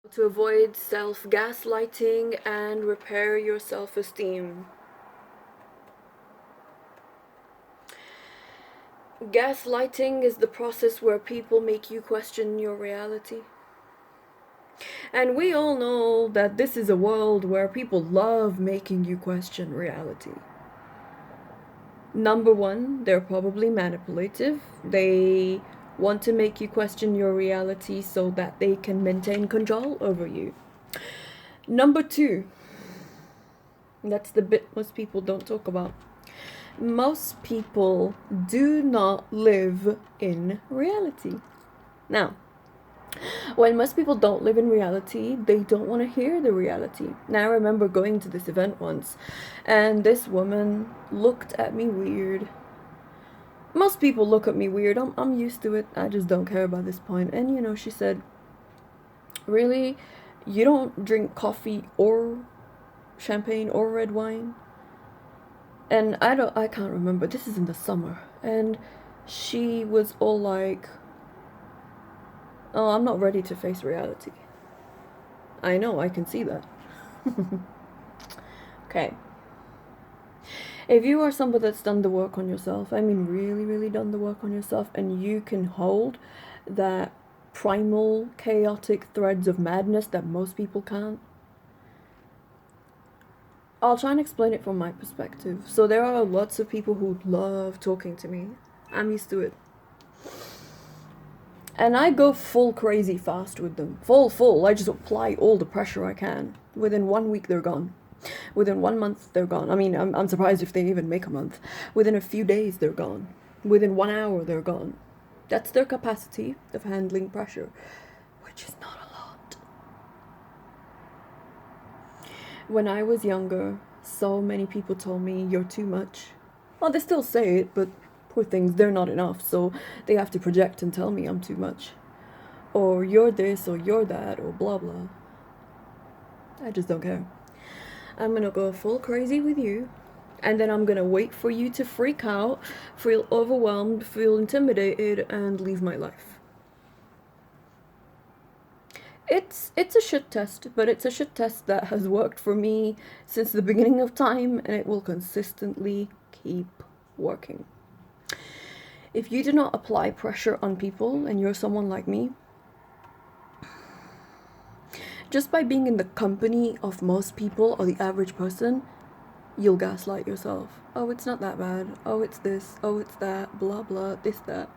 To avoid self-gaslighting and repair your self-esteem. Gaslighting is the process where people make you question your reality. And we all know that this is a world where people love making you question reality. Number one, they're probably manipulative. They want to make you question your reality so that they can maintain control over you. Number two, that's the bit most people don't talk about. Most people do not live in reality. Now, when most people don't live in reality, they don't want to hear the reality. Now, I remember going to this event once, and this woman looked at me weird. Most people look at me weird. I'm used to it. I just don't care by this point. And you know, she said, "Really? You don't drink coffee or champagne or red wine?" And I can't remember. This is in the summer. And she was all like, "Oh, I'm not ready to face reality." I know, I can see that. Okay. If you are somebody that's done the work on yourself, I mean really, really done the work on yourself, and you can hold that primal, chaotic threads of madness that most people can't, I'll try and explain it from my perspective. So there are lots of people who love talking to me. I'm used to it. And I go full crazy fast with them. Full. I just apply all the pressure I can. Within 1 week, they're gone. Within 1 month, they're gone. I mean, I'm surprised if they even make a month. Within a few days, they're gone. Within 1 hour, they're gone. That's their capacity of handling pressure, which is not a lot. When I was younger, so many people told me, "You're too much." Well, they still say it, but poor things, they're not enough, so they have to project and tell me I'm too much. Or "You're this," or "You're that," or blah blah. I just don't care. I'm gonna go full crazy with you, and then I'm gonna wait for you to freak out, feel overwhelmed, feel intimidated, and leave my life. It's a shit test, but it's a shit test that has worked for me since the beginning of time, and it will consistently keep working. If you do not apply pressure on people and you're someone like me, just by being in the company of most people or the average person, you'll gaslight yourself. "Oh, it's not that bad. Oh, it's this. Oh, it's that. Blah, blah, this, that."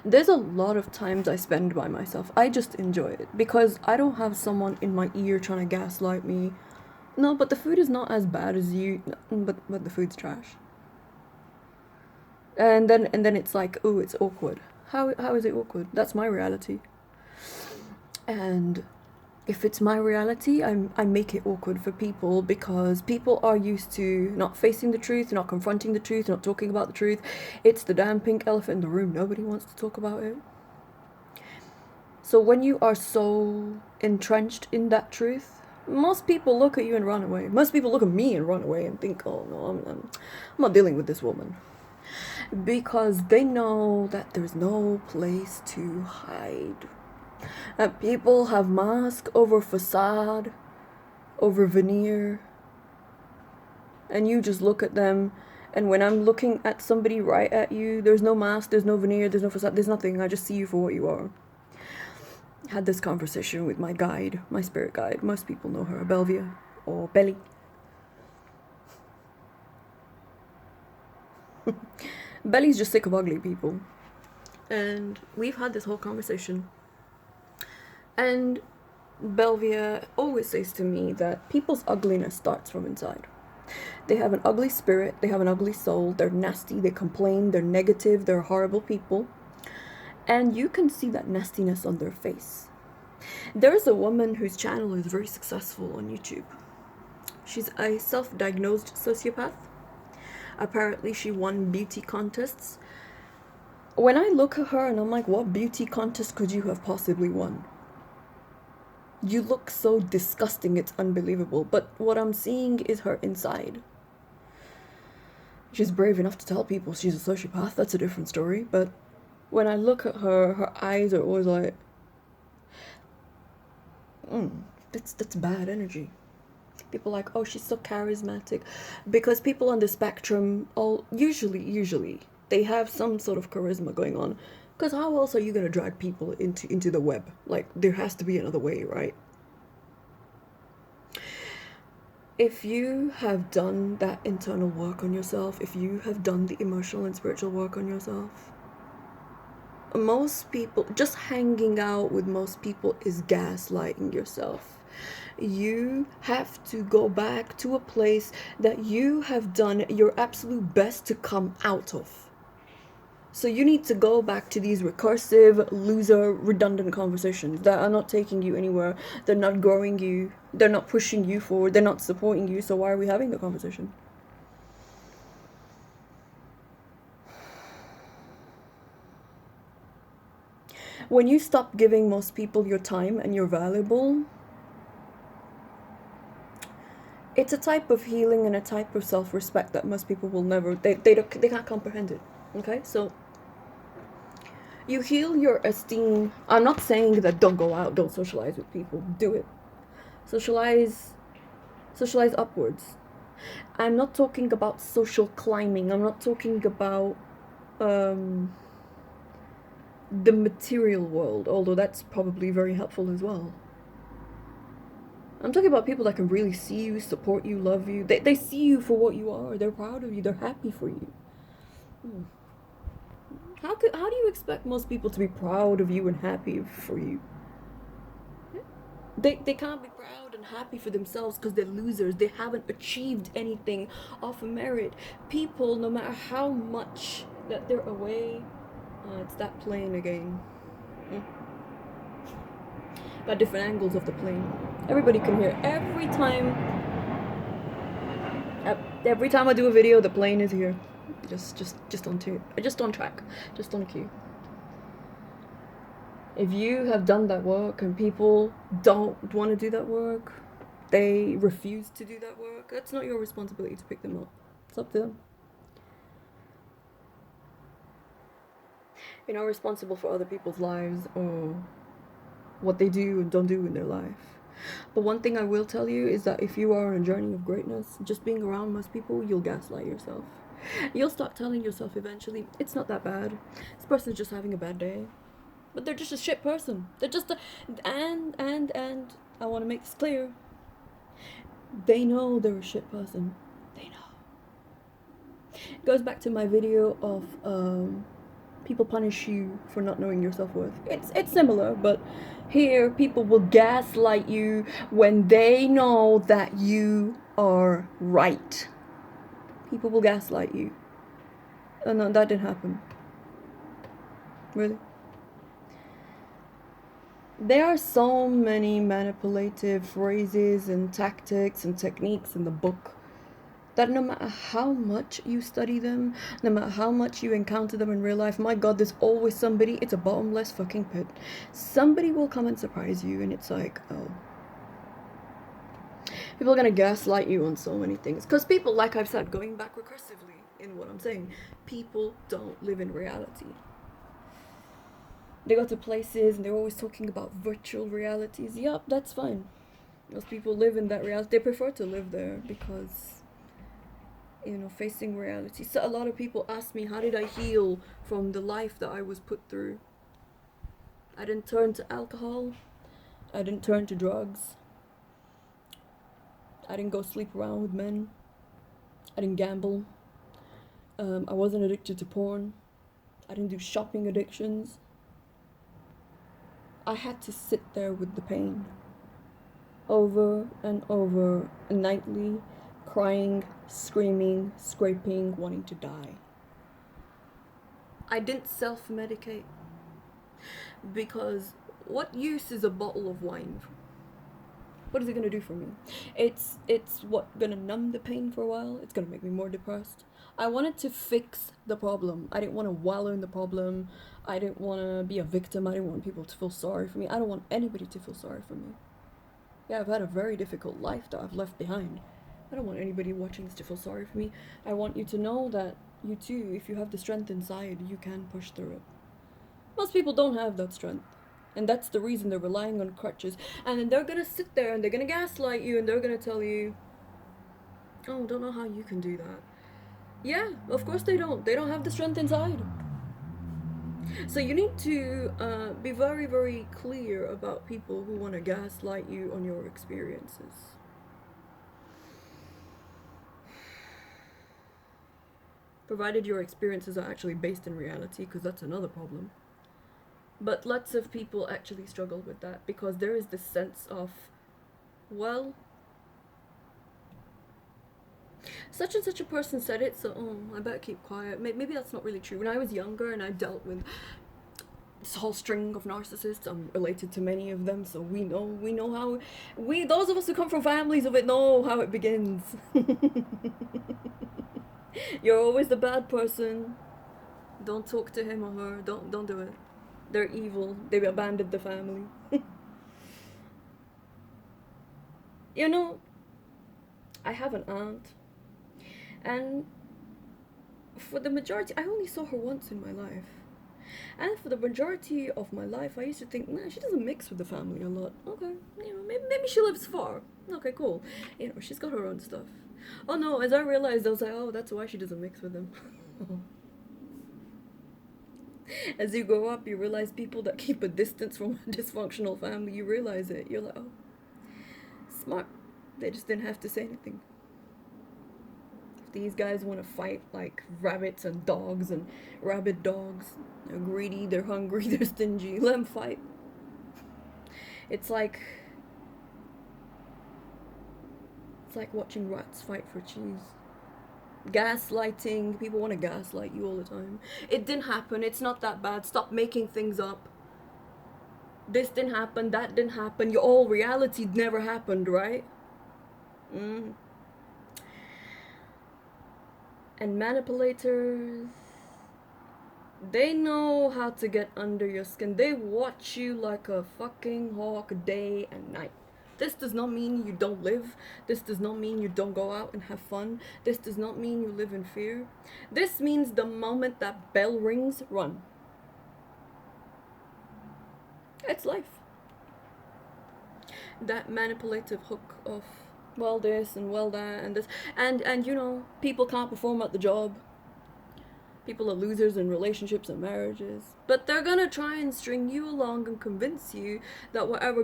There's a lot of times I spend by myself. I just enjoy it because I don't have someone in my ear trying to gaslight me. "No, but the food is not as bad as you." But the food's trash. And then it's like, "Oh, it's awkward." How is it awkward? That's my reality. And if it's my reality, I make it awkward for people because people are used to not facing the truth, not confronting the truth, not talking about the truth. It's the damn pink elephant in the room. Nobody wants to talk about it. So when you are so entrenched in that truth, most people look at you and run away. Most people look at me and run away and think, "Oh no, I'm not dealing with this woman." Because they know that there's no place to hide. That people have mask over facade, over veneer, and you just look at them. And when I'm looking at somebody right at you, there's no mask, there's no veneer, there's no facade, there's nothing. I just see you for what you are. I had this conversation with my guide, my spirit guide. Most people know her, Belvia, or Belly. Belly's just sick of ugly people. And we've had this whole conversation. And Belvia always says to me that people's ugliness starts from inside. They have an ugly spirit, they have an ugly soul, they're nasty, they complain, they're negative, they're horrible people. And you can see that nastiness on their face. There's a woman whose channel is very successful on YouTube. She's a self-diagnosed sociopath. Apparently she won beauty contests. When I look at her and I'm like, what beauty contest could you have possibly won? You look so disgusting, it's unbelievable. But what I'm seeing is her inside. She's brave enough to tell people she's a sociopath, that's a different story. But when I look at her, her eyes are always like... That's bad energy. People like, oh, she's so charismatic, because people on the spectrum all usually they have some sort of charisma going on. Because how else are you gonna drag people into the web? Like, there has to be another way, right? If you have done that internal work on yourself, if you have done the emotional and spiritual work on yourself, most people, just hanging out with most people is gaslighting yourself. You have to go back to a place that you have done your absolute best to come out of. So you need to go back to these recursive, loser, redundant conversations that are not taking you anywhere. They're not growing you. They're not pushing you forward. They're not supporting you. So why are we having the conversation? When you stop giving most people your time and you're valuable, it's a type of healing and a type of self-respect that most people will never, they can't comprehend it. Okay, so you heal your esteem. I'm not saying that don't go out, don't socialize with people. Do it. Socialize upwards. I'm not talking about social climbing. I'm not talking about the material world, although that's probably very helpful as well. I'm talking about people that can really see you, support you, love you. They see you for what you are. They're proud of you. They're happy for you. How do you expect most people to be proud of you and happy for you? They can't be proud and happy for themselves because they're losers. They haven't achieved anything off of merit. People, no matter how much that they're away, it's that plane again. Got different angles of the plane. Everybody can hear. Every time I do a video, the plane is here. Just on track, just on cue. If you have done that work and people don't want to do that work, they refuse to do that work, that's not your responsibility to pick them up. It's up to them. You're not responsible for other people's lives or what they do and don't do in their life. But one thing I will tell you is that if you are on a journey of greatness, just being around most people, you'll gaslight yourself. You'll start telling yourself eventually, it's not that bad. This person's just having a bad day. But they're just a shit person. They're just a... And I want to make this clear. They know they're a shit person. They know. It goes back to my video of people punish you for not knowing your self-worth. It's similar, but here people will gaslight you when they know that you are right. People will gaslight you. Oh no, that didn't happen. Really? There are so many manipulative phrases and tactics and techniques in the book that no matter how much you study them, no matter how much you encounter them in real life, my god, there's always somebody. It's a bottomless fucking pit. Somebody will come and surprise you, and it's like, oh. People are gonna gaslight you on so many things. Because people, like I've said, going back recursively in what I'm saying, people don't live in reality. They go to places and they're always talking about virtual realities. Yup, that's fine. Most people live in that reality. They prefer to live there because, you know, facing reality. So a lot of people ask me, how did I heal from the life that I was put through? I didn't turn to alcohol. I didn't turn to drugs. I didn't go sleep around with men. I didn't gamble. I wasn't addicted to porn. I didn't do shopping addictions. I had to sit there with the pain over and over, nightly, crying, screaming, scraping, wanting to die. I didn't self-medicate because what use is a bottle of wine? What is it gonna do for me? It's what, gonna numb the pain for a while? It's gonna make me more depressed. I wanted to fix the problem. I didn't want to wallow in the problem. I didn't want to be a victim. I didn't want people to feel sorry for me. I don't want anybody to feel sorry for me. Yeah, I've had a very difficult life that I've left behind. I don't want anybody watching this to feel sorry for me. I want you to know that you too, if you have the strength inside, you can push through it. Most people don't have that strength. And that's the reason they're relying on crutches. And then they're gonna sit there and they're gonna gaslight you and they're gonna tell you, oh, don't know how you can do that. Yeah, of course they don't. They don't have the strength inside. So you need to be very, very clear about people who want to gaslight you on your experiences. Provided your experiences are actually based in reality, because that's another problem. But lots of people actually struggle with that because there is this sense of, well, such and such a person said it, so I better keep quiet. Maybe that's not really true. When I was younger and I dealt with this whole string of narcissists, I'm related to many of them, so we know how those of us who come from families of it know how it begins. You're always the bad person. Don't talk to him or her. Don't do it. They're evil. They've abandoned the family. You know, I have an aunt, and for the majority, I only saw her once in my life. And for the majority of my life, I used to think, nah, she doesn't mix with the family a lot. Okay, maybe she lives far. Okay, cool. She's got her own stuff. Oh no, as I realized, I was like, oh, that's why she doesn't mix with them. As you grow up, you realize people that keep a distance from a dysfunctional family, you realize it. You're like, oh, smart. They just didn't have to say anything. If these guys want to fight like rabbits and dogs and rabid dogs, they're greedy, they're hungry, they're stingy, let them fight. It's like watching rats fight for cheese. Gaslighting, people want to gaslight you all the time. It didn't happen, it's not that bad, stop making things up. This didn't happen, that didn't happen, your whole reality never happened, right? And manipulators, they know how to get under your skin. They watch you like a fucking hawk day and night. This does not mean you don't live. This does not mean you don't go out and have fun. This does not mean you live in fear. This means the moment that bell rings, run. It's life. That manipulative hook of, well, this and well that and this. And people can't perform at the job. People are losers in relationships and marriages. But they're gonna try and string you along and convince you that whatever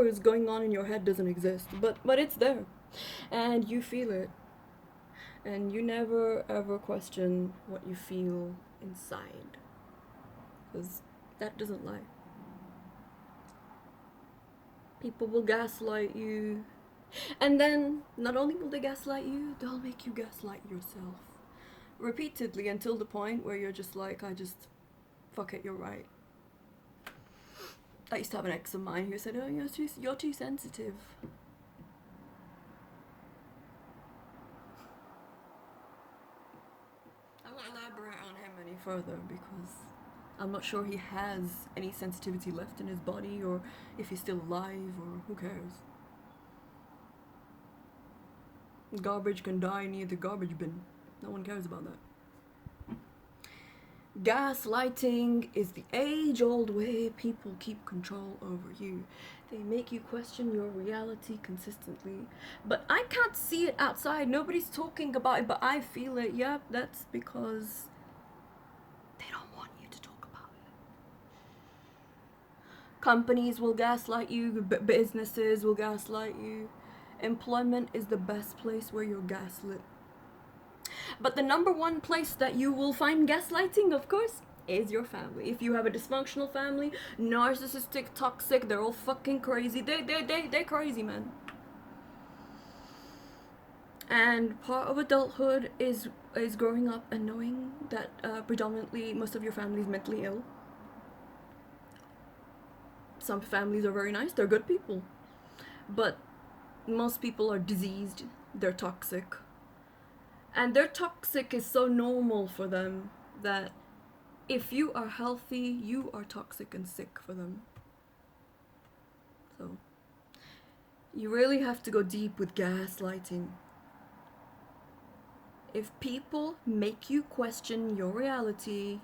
is going on in your head doesn't exist. But it's there. And you feel it. And you never ever question what you feel inside. Because that doesn't lie. People will gaslight you. And then, not only will they gaslight you, they'll make you gaslight yourself. Repeatedly until the point where you're just like, fuck it, you're right. I used to have an ex of mine who said, oh, you're too sensitive. I won't elaborate on him any further because I'm not sure he has any sensitivity left in his body, or if he's still alive, or who cares. Garbage can die near the garbage bin. No one cares about that. Gaslighting is the age-old way people keep control over you. They make you question your reality consistently. But I can't see it outside. Nobody's talking about it, but I feel it. Yep, that's because they don't want you to talk about it. Companies will gaslight you. Businesses will gaslight you. Employment is the best place where you're gaslit. But the number one place that you will find gaslighting, of course, is your family. If you have a dysfunctional family, narcissistic, toxic, they're all fucking crazy. They're crazy, man. And part of adulthood is growing up and knowing that predominantly most of your family is mentally ill. Some families are very nice, they're good people. But most people are diseased, they're toxic. And their toxic is so normal for them that if you are healthy, you are toxic and sick for them. So, you really have to go deep with gaslighting. If people make you question your reality,